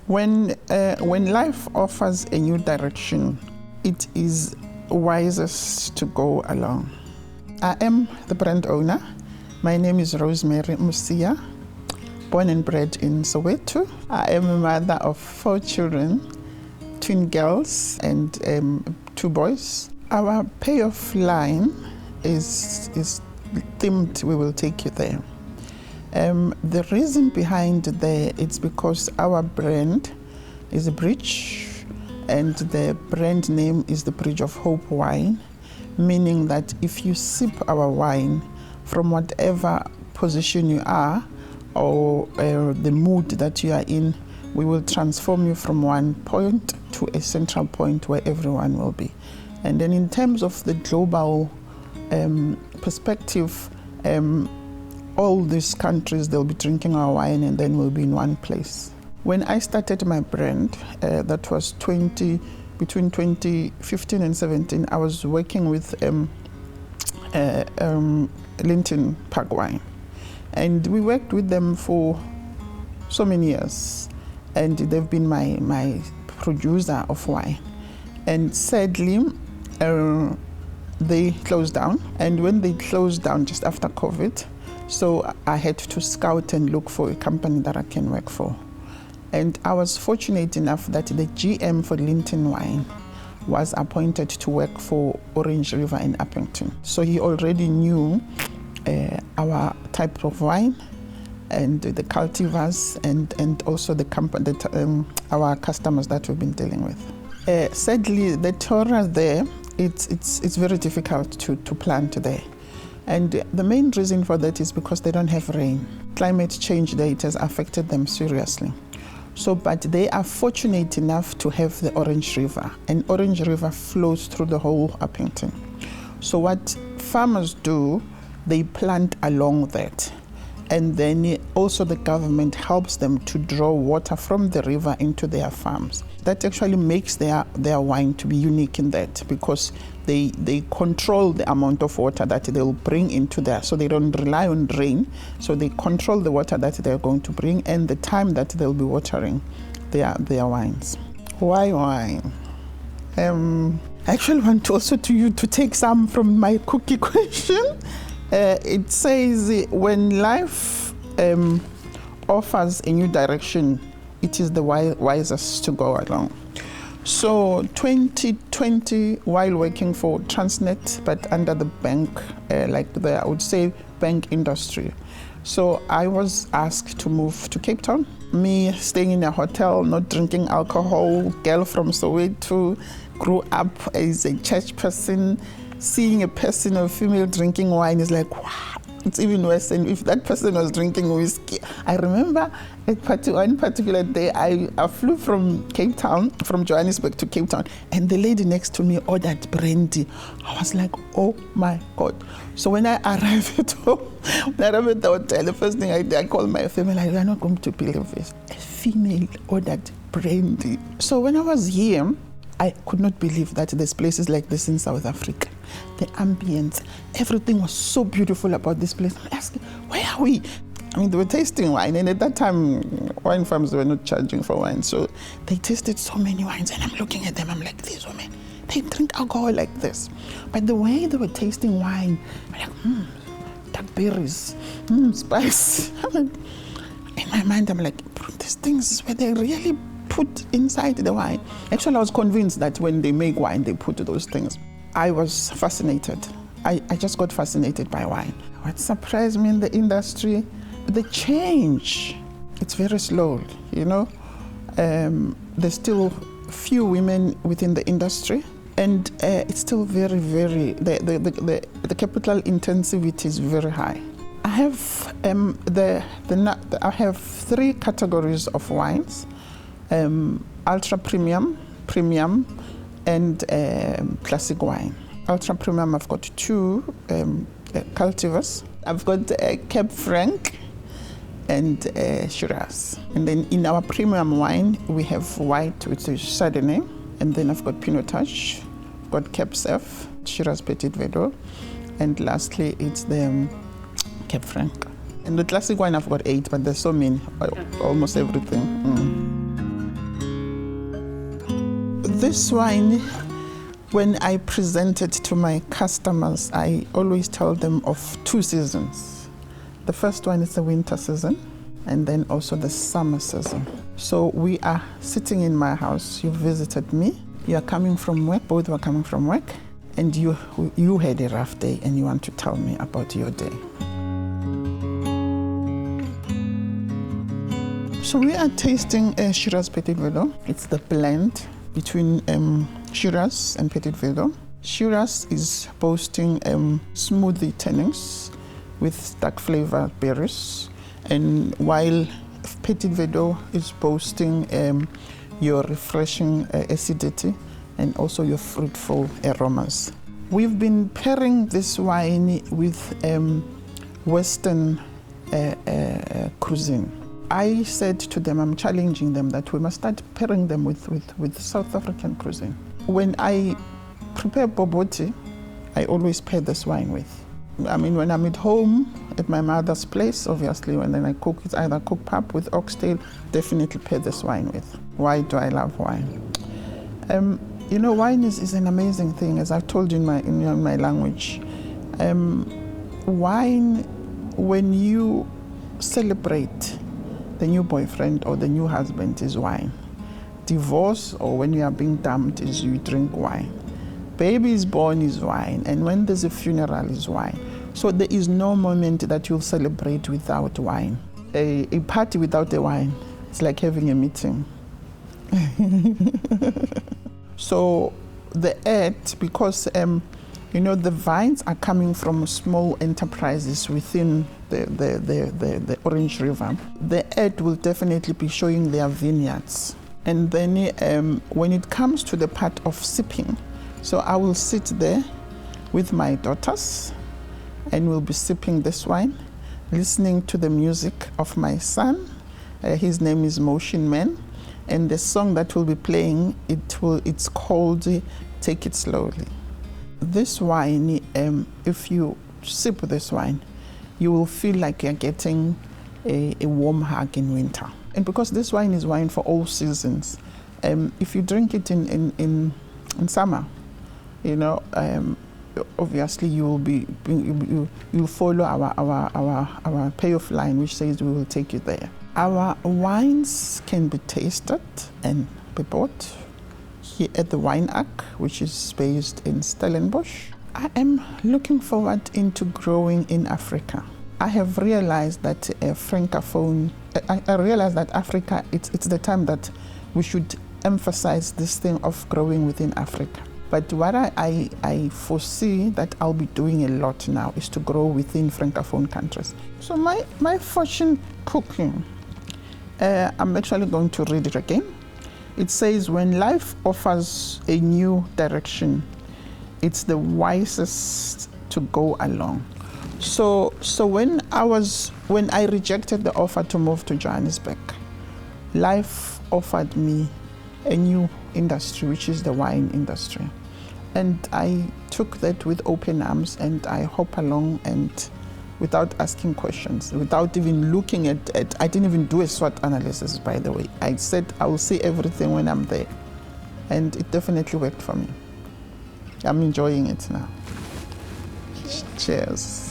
When life offers a new direction, it is wisest to go along. I am the brand owner. My name is Rosemary Mosia, born and bred in Soweto. I am a mother of 4 children, twin girls and 2 boys. Our payoff line is themed, we will take you there. The reason behind it's because our brand is a bridge, and the brand name is the Bridge of Hope Wine, meaning that if you sip our wine from whatever position you are or the mood that you are in, we will transform you from one point to a central point where everyone will be. And then in terms of the global perspective, all these countries, they'll be drinking our wine and then we'll be in one place. When I started my brand, that was between 2015 and 17, I was working with Linton Park Wine. And we worked with them for so many years. And they've been my producer of wine. And sadly, they closed down. And when they closed down just after COVID, so I had to scout and look for a company that I can work for. And I was fortunate enough that the GM for Linton Wine was appointed to work for Orange River in Uppington. So he already knew our type of wine and the cultivars and also the company, our customers that we've been dealing with. Sadly, the terroir there, it's very difficult to plant there. And the main reason for that is because they don't have rain. Climate change there, it has affected them seriously. So, but they are fortunate enough to have the Orange River, and Orange River flows through the whole Uppington. So what farmers do, they plant along that. And then also the government helps them to draw water from the river into their farms. That actually makes their wine to be unique in that, because they control the amount of water that they'll bring into there, so they don't rely on rain. So they control the water that they're going to bring and the time that they'll be watering their wines. Why wine? I actually want also to take some from my cookie question. It says, when life offers a new direction, it is the wisest to go along. So 2020, while working for Transnet, but under the bank, I would say bank industry. So I was asked to move to Cape Town. Me staying in a hotel, not drinking alcohol, girl from Soweto, grew up as a church person. Seeing a person or female drinking wine is like, wow, it's even worse than if that person was drinking whiskey. I remember one particular day, I flew from Cape Town, from Johannesburg to Cape Town, and the lady next to me ordered brandy. I was like, oh my God. So when I arrived at home, when I arrived at the hotel, the first thing I did, I called my family, like, you're not going to believe this. A female ordered brandy. So when I was here, I could not believe that there's places like this in South Africa. The ambience, everything was so beautiful about this place. I'm asking, where are we? I mean, they were tasting wine, and at that time, wine farms were not charging for wine. So they tasted so many wines, and I'm looking at them, I'm like, these women, they drink alcohol like this. But the way they were tasting wine, I'm like, dark berries, spice. In my mind, I'm like, these things where they really put inside the wine. Actually, I was convinced that when they make wine, they put those things. I was fascinated. I just got fascinated by wine. What surprised me in the industry, the change. It's very slow, you know. There's still few women within the industry, and it's still very, very, the capital intensivity is very high. I have I have 3 categories of wines: ultra premium, premium, and classic wine. Ultra premium, I've got 2 cultivars. I've got Cape Franc and Shiraz. And then in our premium wine, we have white, which is Chardonnay, and then I've got Pinotage, I've got Cape Sauf, Shiraz Petit Verdot, and lastly, it's the Cape Franc. And the classic wine, I've got 8, but there's so many, almost everything. This wine, when I present it to my customers, I always tell them of 2 seasons. The first one is the winter season, and then also the summer season. So we are sitting in my house, you visited me, you are coming from work, both were coming from work, and you had a rough day and you want to tell me about your day. So we are tasting Shiraz Petit Verdot. It's the blend between Shiraz and Petit Verdot. Shiraz is boasting smoothie tannins with dark flavor berries, and while Petit Verdot is boasting your refreshing acidity and also your fruitful aromas. We've been pairing this wine with Western cuisine. I said to them, I'm challenging them that we must start pairing them with South African cuisine. When I prepare boboti, I always pair this wine with. I mean, when I'm at home, at my mother's place, obviously, when then I cook, it's either cook pap with oxtail, definitely pair this wine with. Why do I love wine? You know, wine is an amazing thing, as I've told you in my language. Wine, when you celebrate the new boyfriend or the new husband, is wine. Divorce, or when you are being dumped, is you drink wine. Baby is born is wine, and when there's a funeral is wine. So there is no moment that you'll celebrate without wine. A party without a wine, it's like having a meeting. So the earth, because you know, the vines are coming from small enterprises within the Orange River. The earth will definitely be showing their vineyards. And then when it comes to the part of sipping, so I will sit there with my daughters and we'll be sipping this wine, listening to the music of my son. His name is Motion Man, and the song that will be playing, it's called Take It Slowly. This wine, if you sip this wine, you will feel like you're getting a warm hug in winter. And because this wine is wine for all seasons, if you drink it in summer, you know, obviously you'll follow our payoff line, which says we will take you there. Our wines can be tasted and be bought here at the Wine Ark, which is based in Stellenbosch. I am looking forward into growing in Africa. I have realized that Francophone, I realized that Africa, it's the time that we should emphasize this thing of growing within Africa. But what I foresee that I'll be doing a lot now is to grow within Francophone countries. So my fortune cooking, I'm actually going to read it again. It says, when life offers a new direction, it's the wisest to go along. So when I rejected the offer to move to Johannesburg, life offered me a new industry, which is the wine industry. And I took that with open arms, and I hop along, and without asking questions, without even looking at it. I didn't even do a SWOT analysis, by the way. I said I will see everything when I'm there. And it definitely worked for me. I'm enjoying it now. Cheers.